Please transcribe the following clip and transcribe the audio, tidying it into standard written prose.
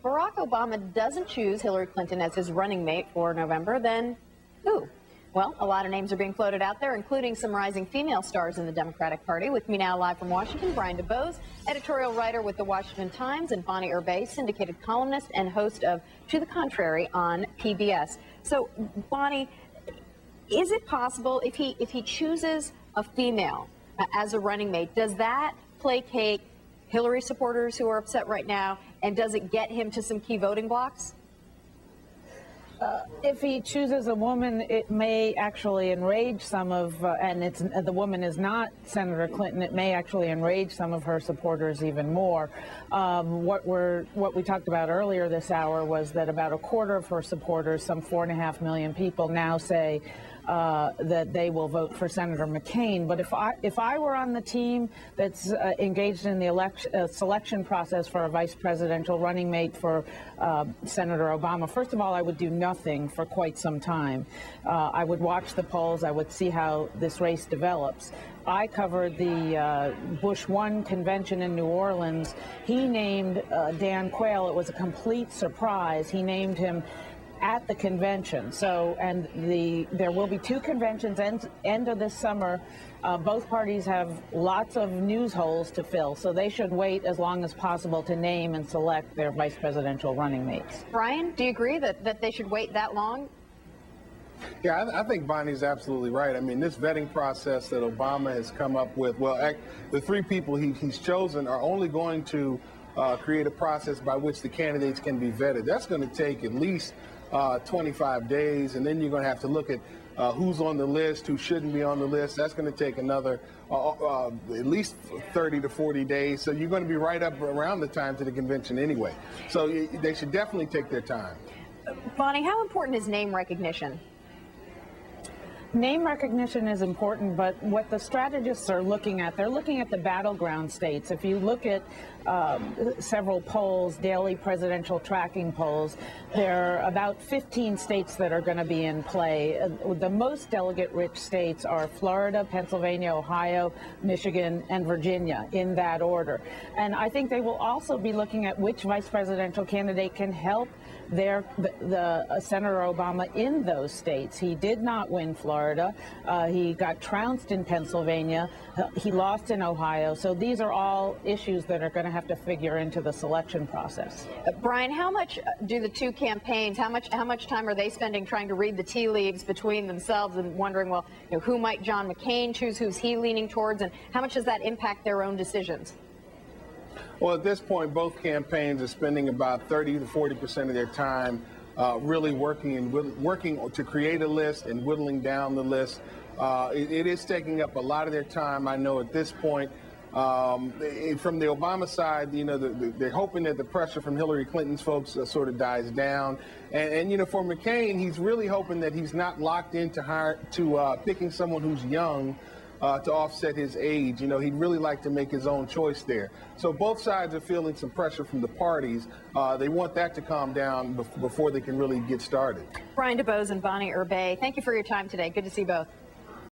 if Barack Obama doesn't choose Hillary Clinton as his running mate for November, then who? Well, a lot of names are being floated out there, including some rising female stars in the Democratic Party. With me now live from Washington, Brian DeBose, editorial writer with the Washington Times, and Bonnie Erbe, syndicated columnist and host of To the Contrary on PBS. So, Bonnie, is it possible if he chooses a female as a running mate, does that placate Hillary supporters who are upset right now, and does it get him to some key voting blocks? If he chooses a woman, it may actually enrage some of, and the woman is not Senator Clinton, it may actually enrage some of her supporters even more. What we talked about earlier this hour was that about a quarter of her supporters, some 4.5 million people, now say that they will vote for Senator McCain. But if I were on the team that's engaged in the selection process for a vice presidential running mate for Senator Obama, first of all, I would do nothing for quite some time. I would watch the polls. I would see how this race develops. I covered the Bush 1 convention in New Orleans. He named Dan Quayle. It was a complete surprise. He named him at the convention. So, and there will be 2 conventions end of this summer. Both parties have lots of news holes to fill, so they should wait as long as possible to name and select their vice presidential running mates. Brian, do you agree that they should wait that long? Yeah, I think Bonnie's absolutely right. I mean, this vetting process that Obama has come up with, well, the 3 people he's chosen are only going to create a process by which the candidates can be vetted. That's going to take at least 25 days, and then you're going to have to look at who's on the list, who shouldn't be on the list. That's going to take another at least 30 to 40 days. So you're going to be right up around the time to the convention anyway. So they should definitely take their time. Bonnie, how important is name recognition? Name recognition is important, but what the strategists are looking at, they're looking at the battleground states. If you look at several polls, daily presidential tracking polls, there are about 15 states that are going to be in play. The most delegate-rich states are Florida, Pennsylvania, Ohio, Michigan, and Virginia, in that order. And I think they will also be looking at which vice presidential candidate can help Senator Obama in those states. He did not win Florida. He got trounced in Pennsylvania. He lost in Ohio. So these are all issues that are going to have to figure into the selection process. Brian, how much do the 2 campaigns, how much time are they spending trying to read the tea leaves between themselves and wondering, well, who might John McCain choose, who's he leaning towards, and how much does that impact their own decisions? Well, at this point, both campaigns are spending about 30 to 40% of their time really working to create a list and whittling down the list. It is taking up a lot of their time. I know at this point, from the Obama side, they're hoping that the pressure from Hillary Clinton's folks sort of dies down. And for McCain, he's really hoping that he's not locked into picking someone who's young to offset his age. He'd really like to make his own choice there. So both sides are feeling some pressure from the parties. They want that to calm down before they can really get started. Brian DeBose and Bonnie Erbe, thank you for your time today. Good to see you both.